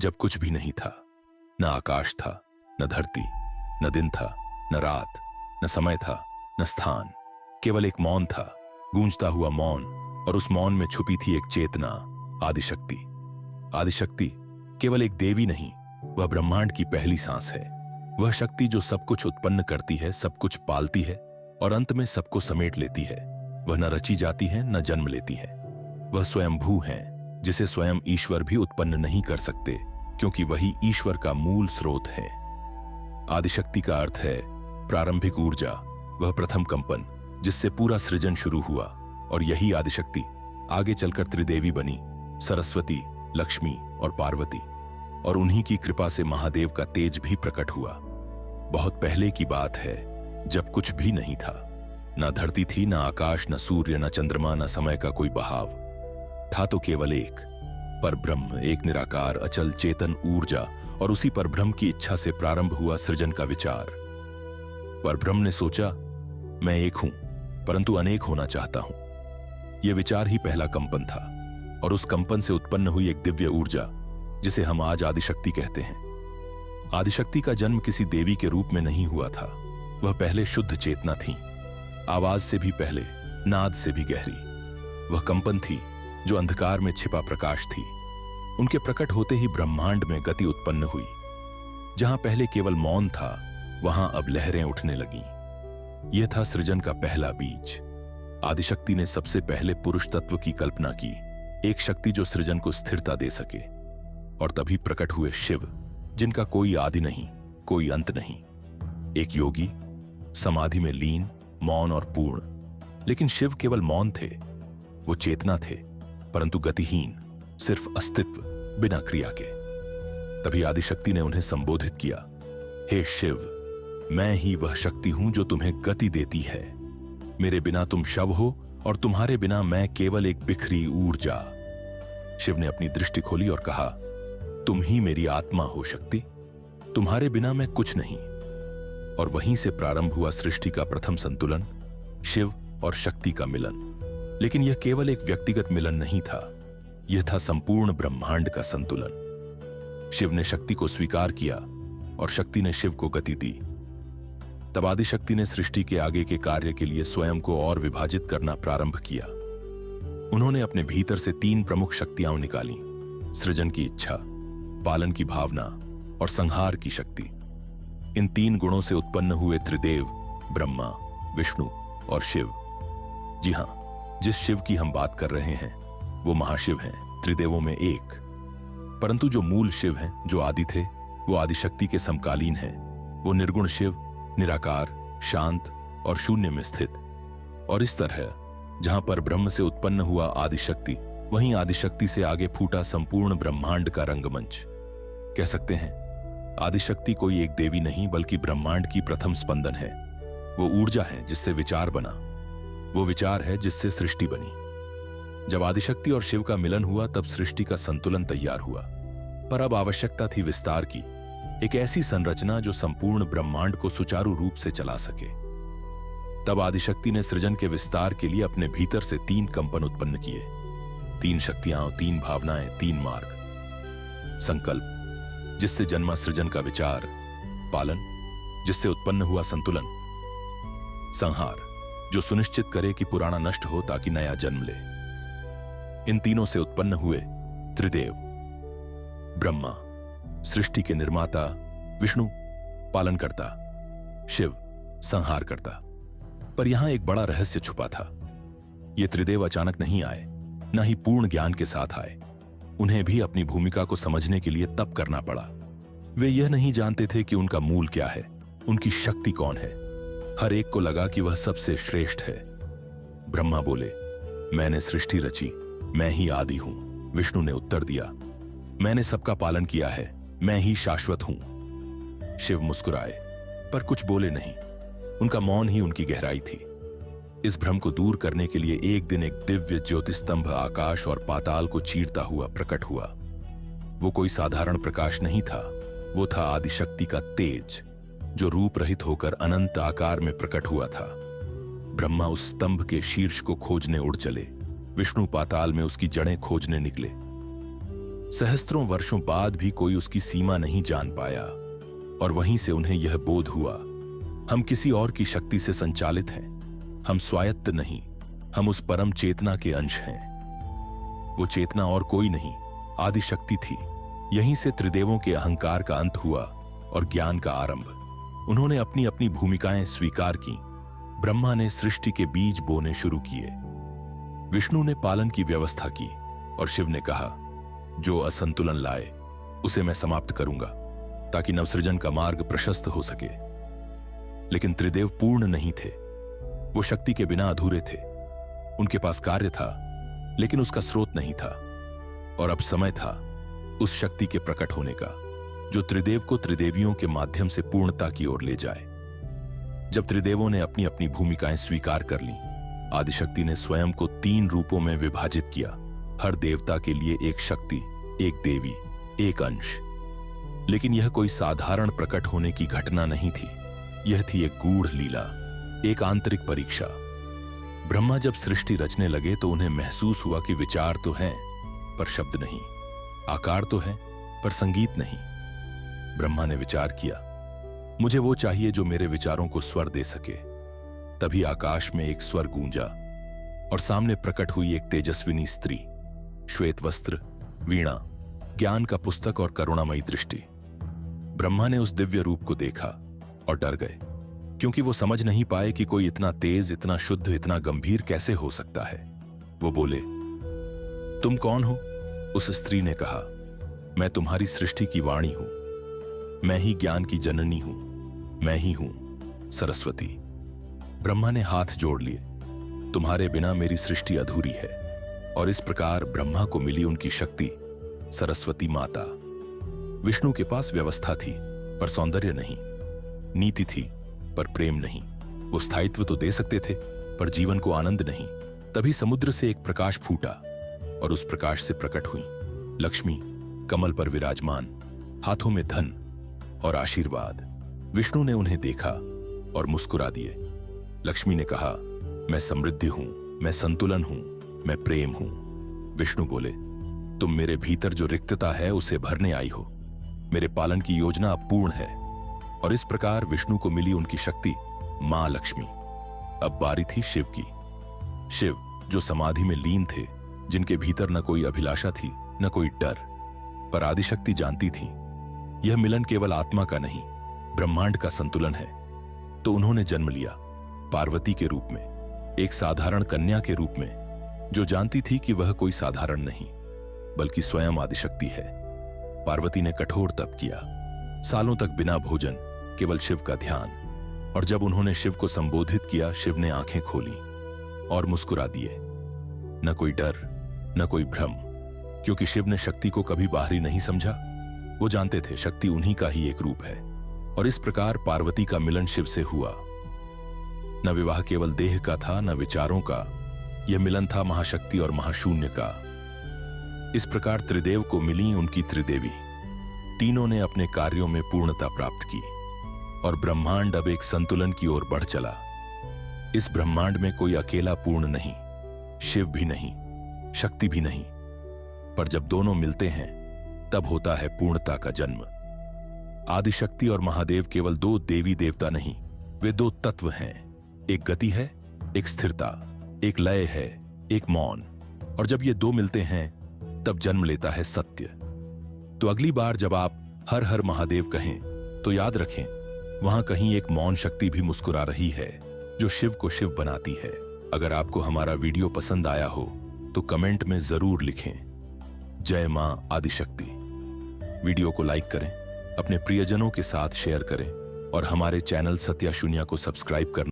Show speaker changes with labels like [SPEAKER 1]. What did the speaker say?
[SPEAKER 1] जब कुछ भी नहीं था, न आकाश था, न धरती, न दिन था, न रात, न समय था, न स्थान। केवल एक मौन था, गूंजता हुआ मौन, और उस मौन में छुपी थी एक चेतना, आदिशक्ति। आदिशक्ति केवल एक देवी नहीं, वह ब्रह्मांड की पहली सांस है। वह शक्ति जो सब कुछ उत्पन्न करती है, सब कुछ पालती है और अंत में सबको समेट लेती है। वह न रची जाती है, न जन्म लेती है। वह स्वयंभू है, जिसे स्वयं ईश्वर भी उत्पन्न नहीं कर सकते, क्योंकि वही ईश्वर का मूल स्रोत है। आदिशक्ति का अर्थ है प्रारंभिक ऊर्जा, वह प्रथम कंपन जिससे पूरा सृजन शुरू हुआ। और यही आदिशक्ति आगे चलकर त्रिदेवी बनी, सरस्वती, लक्ष्मी और पार्वती। और उन्हीं की कृपा से महादेव का तेज भी प्रकट हुआ। बहुत पहले की बात है, जब कुछ भी नहीं था, ना धरती थी, ना आकाश, ना सूर्य, ना चंद्रमा, ना समय का कोई बहाव। था तो केवल एक परब्रह्म, एक निराकार अचल चेतन ऊर्जा। और उसी परब्रह्म की इच्छा से प्रारंभ हुआ सृजन का विचार। परब्रह्म ने सोचा, मैं एक हूं परंतु अनेक होना चाहता हूं। यह विचार ही पहला कंपन था, और उस कंपन से उत्पन्न हुई एक दिव्य ऊर्जा, जिसे हम आज आदिशक्ति कहते हैं। आदिशक्ति का जन्म किसी देवी के रूप में नहीं हुआ था। वह पहले शुद्ध चेतना थी, आवाज से भी पहले, नाद से भी गहरी। वह कंपन थी जो अंधकार में छिपा प्रकाश थी। उनके प्रकट होते ही ब्रह्मांड में गति उत्पन्न हुई। जहां पहले केवल मौन था, वहां अब लहरें उठने लगीं। यह था सृजन का पहला बीज। आदिशक्ति ने सबसे पहले पुरुष तत्व की कल्पना की, एक शक्ति जो सृजन को स्थिरता दे सके। और तभी प्रकट हुए शिव, जिनका कोई आदि नहीं, कोई अंत नहीं। एक योगी, समाधि में लीन, मौन और पूर्ण। लेकिन शिव केवल मौन थे, वो चेतना थे, परंतु गतिहीन, सिर्फ अस्तित्व, बिना क्रिया के। तभी आदिशक्ति ने उन्हें संबोधित किया, हे शिव, मैं ही वह शक्ति हूं जो तुम्हें गति देती है। मेरे बिना तुम शव हो, और तुम्हारे बिना मैं केवल एक बिखरी ऊर्जा। शिव ने अपनी दृष्टि खोली और कहा, तुम ही मेरी आत्मा हो शक्ति, तुम्हारे बिना मैं कुछ नहीं। और वहीं से प्रारंभ हुआ सृष्टि का प्रथम संतुलन, शिव और शक्ति का मिलन। लेकिन यह केवल एक व्यक्तिगत मिलन नहीं था, यह था संपूर्ण ब्रह्मांड का संतुलन। शिव ने शक्ति को स्वीकार किया और शक्ति ने शिव को गति दी। तब आदिशक्ति ने सृष्टि के आगे के कार्य के लिए स्वयं को और विभाजित करना प्रारंभ किया। उन्होंने अपने भीतर से 3 प्रमुख शक्तियां निकाली, सृजन की इच्छा, पालन की भावना और संहार की शक्ति। इन 3 गुणों से उत्पन्न हुए त्रिदेव, ब्रह्मा, विष्णु और शिव। जी हां, जिस शिव की हम बात कर रहे हैं वो महाशिव हैं, त्रिदेवों में एक। परंतु जो मूल शिव हैं, जो आदि थे, वो आदिशक्ति के समकालीन हैं। वो निर्गुण शिव, निराकार, शांत और शून्य में स्थित। और इस तरह जहां पर ब्रह्म से उत्पन्न हुआ आदिशक्ति, वहीं आदिशक्ति से आगे फूटा संपूर्ण ब्रह्मांड का रंगमंच। कह सकते हैं आदिशक्ति कोई एक देवी नहीं, बल्कि ब्रह्मांड की प्रथम स्पंदन है। वो ऊर्जा है जिससे विचार बना, वो विचार है जिससे सृष्टि बनी। जब आदिशक्ति और शिव का मिलन हुआ, तब सृष्टि का संतुलन तैयार हुआ। पर अब आवश्यकता थी विस्तार की, एक ऐसी संरचना जो संपूर्ण ब्रह्मांड को सुचारू रूप से चला सके। तब आदिशक्ति ने सृजन के विस्तार के लिए अपने भीतर से 3 कंपन उत्पन्न किए, 3 शक्तियां, 3 भावनाएं, 3 मार्ग। संकल्प, जिससे जन्मा सृजन का विचार, पालन, जिससे उत्पन्न हुआ संतुलन, संहार, जो सुनिश्चित करे कि पुराना नष्ट हो ताकि नया जन्म ले। इन तीनों से उत्पन्न हुए त्रिदेव, ब्रह्मा सृष्टि के निर्माता, विष्णु पालनकर्ता, शिव संहार करता। पर यहां एक बड़ा रहस्य छुपा था। ये त्रिदेव अचानक नहीं आए, न ही पूर्ण ज्ञान के साथ आए। उन्हें भी अपनी भूमिका को समझने के लिए तप करना पड़ा। वे यह नहीं जानते थे कि उनका मूल क्या है, उनकी शक्ति कौन है। हर एक को लगा कि वह सबसे श्रेष्ठ है। ब्रह्मा बोले, मैंने सृष्टि रची, मैं ही आदि हूं। विष्णु ने उत्तर दिया, मैंने सबका पालन किया है, मैं ही शाश्वत हूं। शिव मुस्कुराए, पर कुछ बोले नहीं। उनका मौन ही उनकी गहराई थी। इस भ्रम को दूर करने के लिए एक दिन एक दिव्य ज्योतिस्तंभ आकाश और पाताल को चीरता हुआ प्रकट हुआ। वो कोई साधारण प्रकाश नहीं था, वो था आदिशक्ति का तेज, जो रूप रहित होकर अनंत आकार में प्रकट हुआ था। ब्रह्मा उस स्तंभ के शीर्ष को खोजने उड़ चले, विष्णु पाताल में उसकी जड़ें खोजने निकले। सहस्त्रों वर्षों बाद भी कोई उसकी सीमा नहीं जान पाया, और वहीं से उन्हें यह बोध हुआ, हम किसी और की शक्ति से संचालित हैं। हम स्वायत्त नहीं, हम उस परम चेतना के अंश हैं। वो चेतना और कोई नहीं, आदि शक्ति थी। यहीं से त्रिदेवों के अहंकार का अंत हुआ और ज्ञान का आरंभ। उन्होंने अपनी अपनी भूमिकाएं स्वीकार की। ब्रह्मा ने सृष्टि के बीज बोने शुरू किए, विष्णु ने पालन की व्यवस्था की, और शिव ने कहा, जो असंतुलन लाए उसे मैं समाप्त करूंगा, ताकि नवसृजन का मार्ग प्रशस्त हो सके। लेकिन त्रिदेव पूर्ण नहीं थे। वो शक्ति के बिना अधूरे थे। उनके पास कार्य था, लेकिन उसका स्रोत नहीं था। और अब समय था उस शक्ति के प्रकट होने का, जो त्रिदेव को त्रिदेवियों के माध्यम से पूर्णता की ओर ले जाए। जब त्रिदेवों ने अपनी अपनी भूमिकाएं स्वीकार कर लीं, आदिशक्ति ने स्वयं को 3 रूपों में विभाजित किया। हर देवता के लिए एक शक्ति, एक देवी, एक अंश। लेकिन यह कोई साधारण प्रकट होने की घटना नहीं थी। यह थी एक गूढ़ लीला, एक आंतरिक परीक्षा। ब्रह्मा जब सृष्टि रचने लगे तो उन्हें महसूस हुआ कि विचार तो हैं, पर शब्द नहीं, आकार तो है, पर संगीत नहीं। ब्रह्मा ने विचार किया, मुझे वो चाहिए जो मेरे विचारों को स्वर दे सके। तभी आकाश में एक स्वर गूंजा, और सामने प्रकट हुई एक तेजस्विनी स्त्री, श्वेत वस्त्र, वीणा, ज्ञान का पुस्तक और करुणामयी दृष्टि। ब्रह्मा ने उस दिव्य रूप को देखा और डर गए, क्योंकि वो समझ नहीं पाए कि कोई इतना तेज, इतना शुद्ध, इतना गंभीर कैसे हो सकता है। वो बोले, तुम कौन हो? उस स्त्री ने कहा, मैं तुम्हारी सृष्टि की वाणी हूं। मैं ही ज्ञान की जननी हूं। मैं ही हूं सरस्वती। ब्रह्मा ने हाथ जोड़ लिए, तुम्हारे बिना मेरी सृष्टि अधूरी है। और इस प्रकार ब्रह्मा को मिली उनकी शक्ति, सरस्वती माता। विष्णु के पास व्यवस्था थी, पर सौंदर्य नहीं, नीति थी, पर प्रेम नहीं। वो स्थायित्व तो दे सकते थे, पर जीवन को आनंद नहीं। तभी समुद्र से एक प्रकाश फूटा, और उस प्रकाश से प्रकट हुई लक्ष्मी, कमल पर विराजमान, हाथों में धन और आशीर्वाद। विष्णु ने उन्हें देखा और मुस्कुरा दिए। लक्ष्मी ने कहा, मैं समृद्धि हूं, मैं संतुलन हूं, मैं प्रेम हूं। विष्णु बोले, तुम मेरे भीतर जो रिक्तता है उसे भरने आई हो। मेरे पालन की योजना अब पूर्ण है। और इस प्रकार विष्णु को मिली उनकी शक्ति, मां लक्ष्मी। अब बारी थी शिव की। शिव जो समाधि में लीन थे, जिनके भीतर न कोई अभिलाषा थी, न कोई डर, पर आदिशक्ति जानती थी यह मिलन केवल आत्मा का नहीं, ब्रह्मांड का संतुलन है। तो उन्होंने जन्म लिया पार्वती के रूप में, एक साधारण कन्या के रूप में, जो जानती थी कि वह कोई साधारण नहीं, बल्कि स्वयं आदिशक्ति है। पार्वती ने कठोर तप किया, सालों तक बिना भोजन, केवल शिव का ध्यान। और जब उन्होंने शिव को संबोधित किया, शिव ने आंखें खोली और मुस्कुरा दिए। न कोई डर, न कोई भ्रम, क्योंकि शिव ने शक्ति को कभी बाहरी नहीं समझा। वो जानते थे शक्ति उन्हीं का ही एक रूप है। और इस प्रकार पार्वती का मिलन शिव से हुआ। न विवाह केवल देह का था, न विचारों का। यह मिलन था महाशक्ति और महाशून्य का। इस प्रकार त्रिदेव को मिली उनकी त्रिदेवी। तीनों ने अपने कार्यों में पूर्णता प्राप्त की, और ब्रह्मांड अब एक संतुलन की ओर बढ़ चला। इस ब्रह्मांड में कोई अकेला पूर्ण नहीं, शिव भी नहीं, शक्ति भी नहीं, पर जब दोनों मिलते हैं तब होता है पूर्णता का जन्म। आदिशक्ति और महादेव केवल 2 देवी देवता नहीं, वे 2 तत्व हैं। एक गति है, एक स्थिरता, एक लय है, एक मौन। और जब ये 2 मिलते हैं तब जन्म लेता है सत्य। तो अगली बार जब आप हर हर महादेव कहें तो याद रखें, वहां कहीं एक मौन शक्ति भी मुस्कुरा रही है, जो शिव को शिव बनाती है। अगर आपको हमारा वीडियो पसंद आया हो तो कमेंट में जरूर लिखें, जय मां आदिशक्ति। वीडियो को लाइक करें, अपने प्रियजनों के साथ शेयर करें, और हमारे चैनल सत्या शून्य को सब्सक्राइब करना